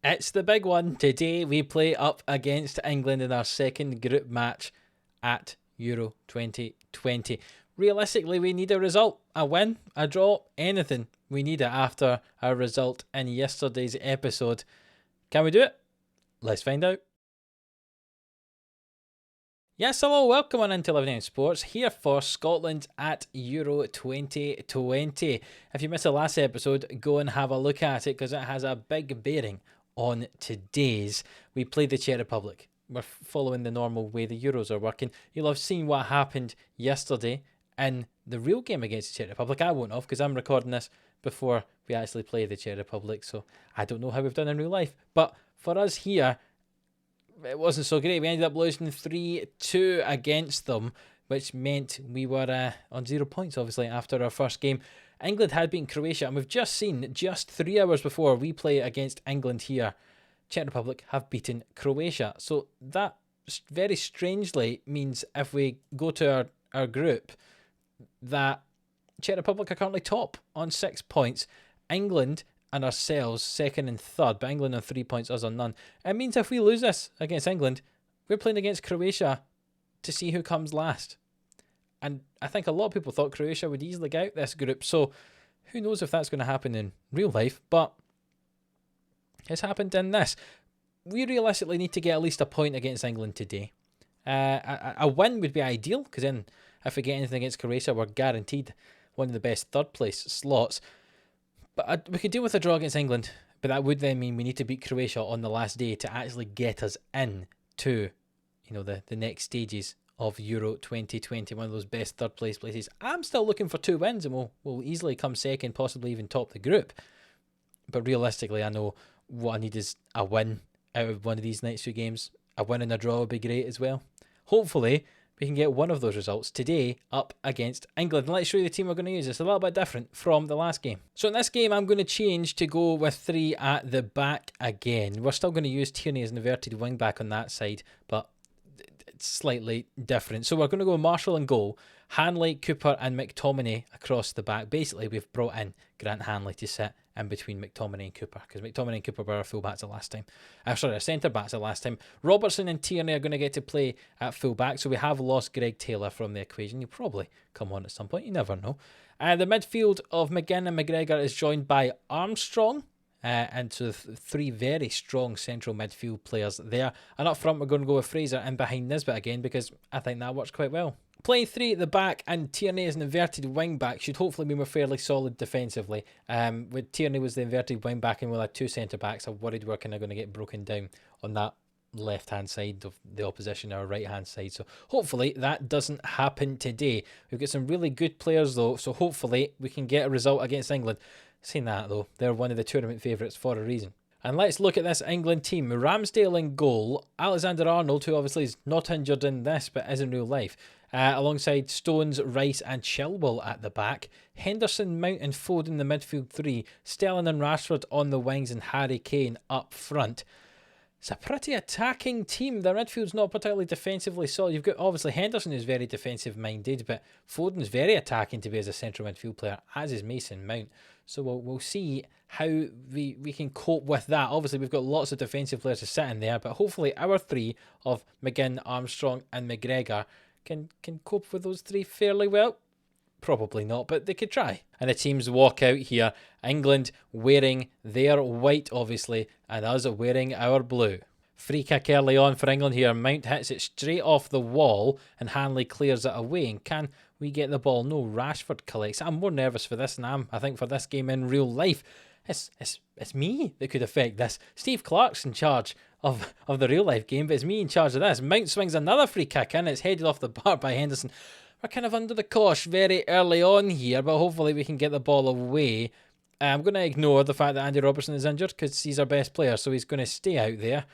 It's the big one. Today we play up against England in our second group match at Euro 2020. Realistically, we need a result, a win, a draw, anything. We need it after our result in yesterday's episode. Can we do it? Let's find out. Yes, hello, welcome on into FM21 Sports, here for Scotland at Euro 2020. If you missed the last episode, go and have a look at it because it has a big bearing on today's. We played the Czech Republic. We're following the normal way the Euros are working. You'll have seen what happened yesterday in the real game against the Czech Republic. I won't have because I'm recording this before we actually play the Czech Republic, so I don't know how we've done in real life. But for us here, it wasn't so great. We ended up losing 3-2 against them, which meant we were on 0 points, obviously, after our first game. England had beaten Croatia, and we've just seen, just 3 hours before we play against England here, Czech Republic have beaten Croatia. So that very strangely means if we go to our group, that Czech Republic are currently top on 6 points. England and ourselves second and third, but England on 3 points, us on none. It means if we lose this against England, we're playing against Croatia to see who comes last. And I think a lot of people thought Croatia would easily get out this group, so who knows if that's going to happen in real life, but it's happened in this. We realistically need to get at least a point against England today. A win would be ideal, because then if we get anything against Croatia, we're guaranteed one of the best third place slots. But we could deal with a draw against England, but that would then mean we need to beat Croatia on the last day to actually get us in to, the next stages of Euro 2020, one of those best third place places. I'm still looking for 2 wins, and we'll easily come second, possibly even top the group. But realistically, I know what I need is a win out of one of these next 2 games. A win and a draw would be great as well. Hopefully, we can get one of those results today up against England. And let's show you the team we're going to use. It's a little bit different from the last game. So in this game, I'm going to change to go with 3 at the back again. We're still going to use Tierney as an inverted wing back on that side, but it's slightly different. So we're going to go Marshall in goal, Hanley, Cooper and McTominay across the back. Basically, we've brought in Grant Hanley to sit in between McTominay and Cooper, because McTominay and Cooper were our full-backs the last time. Our centre-backs the last time. Robertson and Tierney are going to get to play at full-back, so we have lost Greg Taylor from the equation. He'll probably come on at some point, you never know. The midfield of McGinn and McGregor is joined by Armstrong, and so 3 very strong central midfield players there. And up front, we're going to go with Fraser and behind Nisbet again, because I think that works quite well. Playing 3 at the back and Tierney as an inverted wing back should hopefully mean we're fairly solid defensively. With Tierney was the inverted wing back and we'll have 2 centre backs, I'm worried we're kind of going to get broken down on that left hand side of the opposition, our right hand side. So hopefully that doesn't happen today. We've got some really good players though, so hopefully we can get a result against England. Saying that though, they're one of the tournament favourites for a reason. And let's look at this England team. Ramsdale in goal, Alexander-Arnold, who obviously is not injured in this but is in real life, alongside Stones, Rice and Chilwell at the back, Henderson, Mount and Foden the midfield 3, Sterling and Rashford on the wings and Harry Kane up front. It's a pretty attacking team. Their midfield's not particularly defensively solid. You've got obviously Henderson, who's very defensive minded, but Foden's very attacking to be as a central midfield player, as is Mason Mount. So we'll see how we can cope with that. Obviously, we've got lots of defensive players to sit in there, but hopefully our 3 of McGinn, Armstrong and McGregor can cope with those 3 fairly well. Probably not, but they could try. And the teams walk out here. England wearing their white, obviously, and us wearing our blue. Free kick early on for England here. Mount hits it straight off the wall and Hanley clears it away. And can we get the ball? No, Rashford collects. I'm more nervous for this than I think for this game in real life. It's me that could affect this. Steve Clark's in charge of the real life game, but it's me in charge of this. Mount swings another free kick in. It's headed off the bar by Henderson. We're kind of under the cosh very early on here, but hopefully we can get the ball away. I'm going to ignore the fact that Andy Robertson is injured because he's our best player, so he's going to stay out there.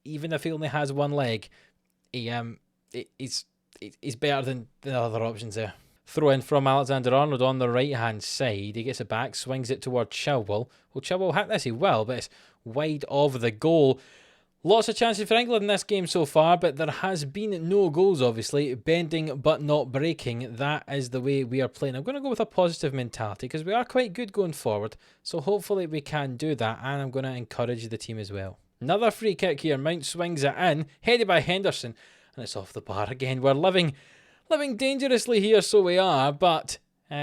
Even if he only has one leg, he's better than the other options there. Throw in from Alexander-Arnold on the right-hand side. He gets it back, swings it towards Chilwell. Well, Chilwell hit this, he will, but it's wide of the goal. Lots of chances for England in this game so far, but there has been no goals, obviously. Bending but not breaking. That is the way we are playing. I'm going to go with a positive mentality because we are quite good going forward. So hopefully we can do that, and I'm going to encourage the team as well. Another free kick here. Mount swings it in, headed by Henderson, and it's off the bar again. We're living dangerously here, so we are, but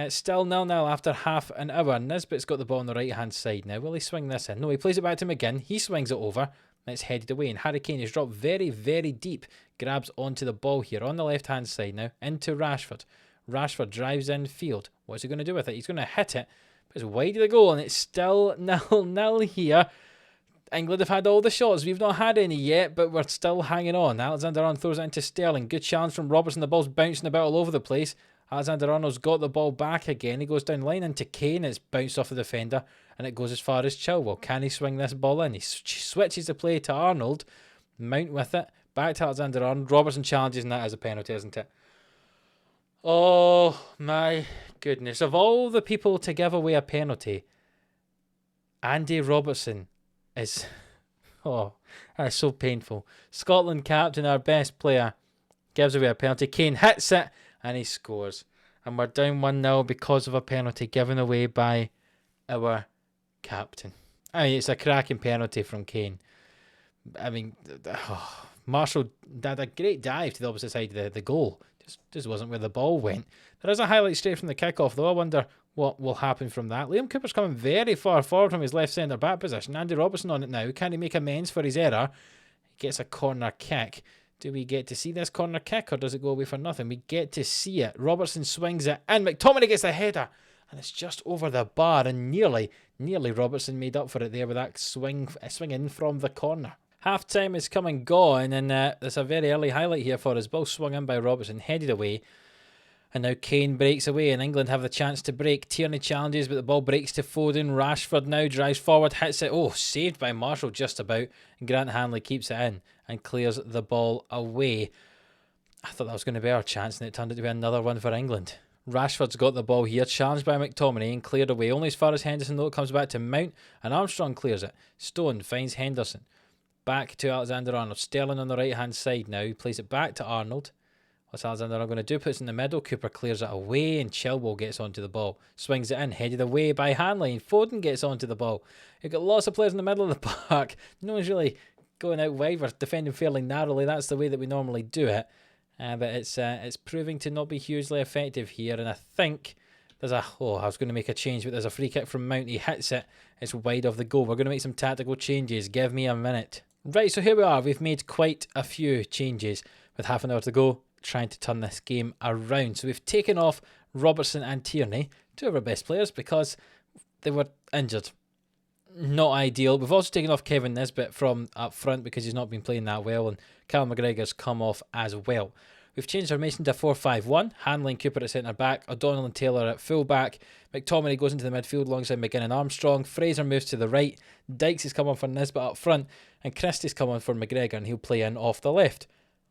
still 0-0 after half an hour. Nisbet's got the ball on the right-hand side now. Will he swing this in? No, he plays it back to McGinn. He swings it over. It's headed away, and Harry Kane is dropped very, very deep. Grabs onto the ball here on the left-hand side now, into Rashford. Rashford drives in field. What's he going to do with it? He's going to hit it, but it's wide of the goal, and it's still 0-0 here. England have had all the shots. We've not had any yet, but we're still hanging on. Alexander-Arnold throws it into Sterling. Good challenge from Robertson. The ball's bouncing about all over the place. Alexander-Arnold's got the ball back again. He goes down line into Kane. It's bounced off the defender, and it goes as far as Chilwell. Can he swing this ball in? He switches the play to Arnold. Mount with it. Back to Alexander-Arnold. Robertson challenges, and that is a penalty, isn't it? Oh, my goodness. Of all the people to give away a penalty, Andy Robertson is... Oh, that's so painful. Scotland captain, our best player, gives away a penalty. Kane hits it, and he scores. And we're down 1-0 because of a penalty given away by our captain. I mean, it's a cracking penalty from Kane. I mean, Marshall did a great dive to the opposite side of the goal. Just wasn't where the ball went. There is a highlight straight from the kickoff, though. I wonder what will happen from that. Liam Cooper's coming very far forward from his left centre-back position. Andy Robertson on it now. Can he make amends for his error? He gets a corner kick. Do we get to see this corner kick, or does it go away for nothing? We get to see it. Robertson swings it in. McTominay gets the header, and it's just over the bar, and nearly Robertson made up for it there with that swing in from the corner. Half time is come and gone, and there's a very early highlight here for us. Ball swung in by Robertson, headed away, and now Kane breaks away, and England have the chance to break. Tierney challenges, but the ball breaks to Foden. Rashford now drives forward, hits it. Oh, saved by Marshall just about, and Grant Hanley keeps it in and clears the ball away. I thought that was going to be our chance, and it turned out to be another one for England. Rashford's got the ball here, challenged by McTominay and cleared away. Only as far as Henderson, though. It comes back to Mount, and Armstrong clears it. Stone finds Henderson. Back to Alexander-Arnold. Sterling on the right-hand side now. He plays it back to Arnold. What's Alexander-Arnold going to do? Puts it in the middle. Cooper clears it away, and Chilwell gets onto the ball. Swings it in, headed away by Hanley, and Foden gets onto the ball. You've got lots of players in the middle of the park. No one's really going out wide. We're defending fairly narrowly. That's the way that we normally do it. But it's proving to not be hugely effective here, and I think there's I was going to make a change, but there's a free kick from Mount. He hits it. It's wide of the goal. We're going to make some tactical changes. Give me a minute. Right, so here we are. We've made quite a few changes with half an hour to go, trying to turn this game around. So we've taken off Robertson and Tierney, two of our best players, because they were injured. Not ideal. We've also taken off Kevin Nisbet from up front because he's not been playing that well, and Callum McGregor's come off as well. We've changed our formation to 4-5-1. Hanley and Cooper at centre-back, O'Donnell and Taylor at full-back. McTominay goes into the midfield alongside McGinn and Armstrong. Fraser moves to the right. Dykes has come on for Nisbet up front, and Christie's come on for McGregor, and he'll play in off the left.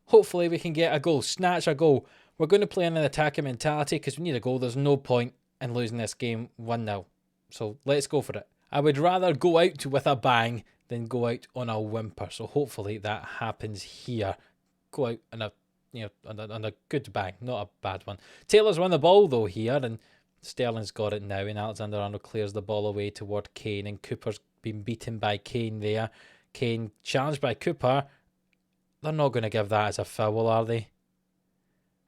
Hopefully we can get a goal, snatch a goal. We're going to play in an attacking mentality because we need a goal. There's no point in losing this game 1-0. So let's go for it. I would rather go out with a bang than go out on a whimper. So hopefully that happens here. Go out on a good bang, not a bad one. Taylor's won the ball though here, and Sterling's got it now, and Alexander-Arnold clears the ball away toward Kane, and Cooper's been beaten by Kane there. Kane challenged by Cooper. They're not going to give that as a foul, are they?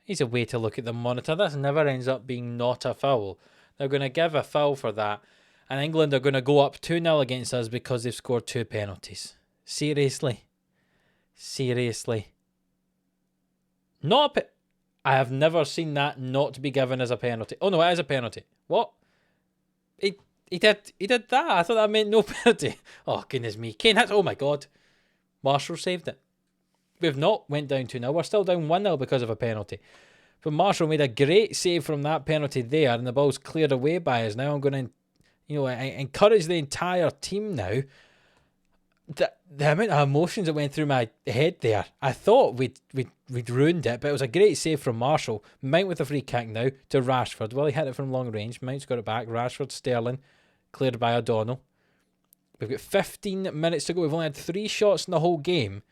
He's a way to look at the monitor. This never ends up being not a foul. They're going to give a foul for that, and England are going to go up 2-0 against us because they've scored 2 penalties. Seriously? I have never seen that not be given as a penalty. Oh no, it is a penalty. What? He did that. I thought that meant no penalty. Oh goodness me. Kane hits. Oh my god. Marshall saved it. We've not went down 2-0. We're still down 1-0 because of a penalty. But Marshall made a great save from that penalty there, and the ball's cleared away by us. Now I'm going to, encourage the entire team now. The amount of emotions that went through my head there. I thought we'd ruined it, but it was a great save from Marshall. Mount with a free kick now to Rashford. Well, he hit it from long range. Mount's got it back. Rashford, Sterling, cleared by O'Donnell. We've got 15 minutes to go. We've only had 3 shots in the whole game.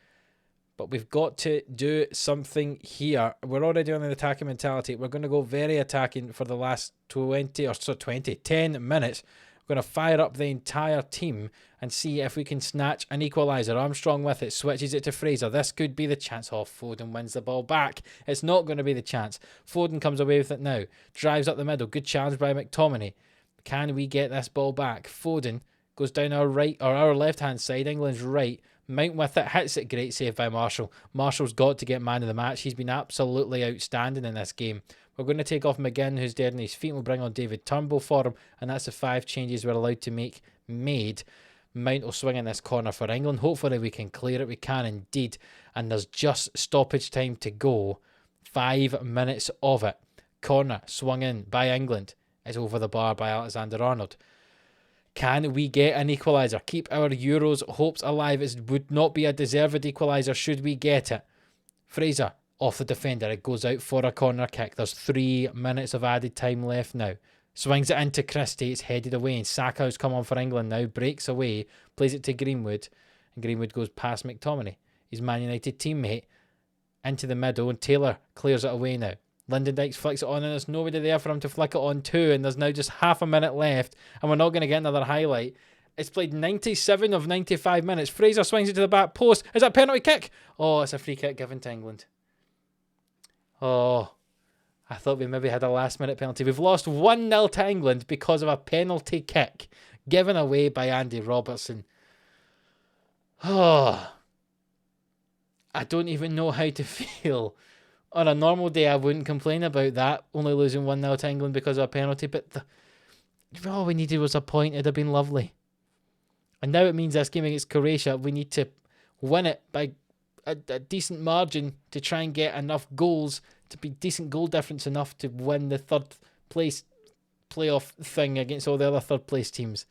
But we've got to do something here. We're already on an attacking mentality. We're going to go very attacking for the last 10 minutes. We're going to fire up the entire team and see if we can snatch an equaliser. Armstrong with it, switches it to Fraser. This could be the chance. Oh, Foden wins the ball back. It's not going to be the chance. Foden comes away with it now. Drives up the middle. Good challenge by McTominay. Can we get this ball back? Foden goes down our right or our left-hand side. England's right. Mount with it, hits it, great save by Marshall. Marshall's got to get man of the match. He's been absolutely outstanding in this game. We're going to take off McGinn, who's dead on his feet. We'll bring on David Turnbull for him, and that's the 5 changes we're allowed to make made. Mount will swing in this corner for England. Hopefully we can clear it. We can indeed. And there's just stoppage time to go. 5 minutes of it. Corner swung in by England. It's over the bar by Alexander-Arnold. Can we get an equaliser? Keep our Euros hopes alive. It would not be a deserved equaliser should we get it. Fraser off the defender. It goes out for a corner kick. There's 3 minutes of added time left now. Swings it into Christie. It's headed away. And Saka's come on for England now. Breaks away. Plays it to Greenwood. And Greenwood goes past McTominay. His Man United teammate. Into the middle. And Taylor clears it away now. Lyndon Dykes flicks it on and there's nobody there for him to flick it on to, and there's now just half a minute left and we're not going to get another highlight. It's played 97 of 95 minutes. Fraser swings it to the back post. Is that a penalty kick? Oh, it's a free kick given to England. Oh, I thought we maybe had a last minute penalty. We've lost 1-0 to England because of a penalty kick given away by Andy Robertson. Oh, I don't even know how to feel. On a normal day, I wouldn't complain about that, only losing 1-0 to England because of a penalty, but all we needed was a point. It'd have been lovely. And now it means this game against Croatia, we need to win it by a decent margin to try and get enough goals, to be decent goal difference enough to win the 3rd place playoff thing against all the other 3rd place teams.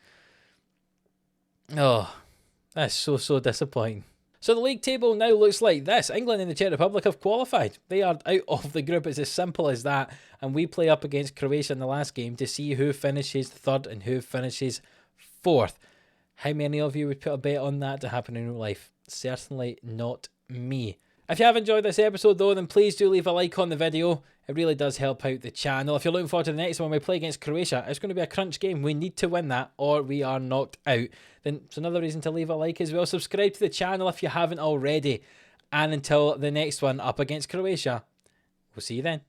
Oh, that's so disappointing. So the league table now looks like this. England and the Czech Republic have qualified. They are out of the group. It's as simple as that. And we play up against Croatia in the last game to see who finishes 3rd and who finishes 4th. How many of you would put a bet on that to happen in real life? Certainly not me. If you have enjoyed this episode though, then please do leave a like on the video. It really does help out the channel. If you're looking forward to the next one we play against Croatia, it's going to be a crunch game. We need to win that or we are knocked out. Then it's another reason to leave a like as well. Subscribe to the channel if you haven't already. And until the next one up against Croatia, we'll see you then.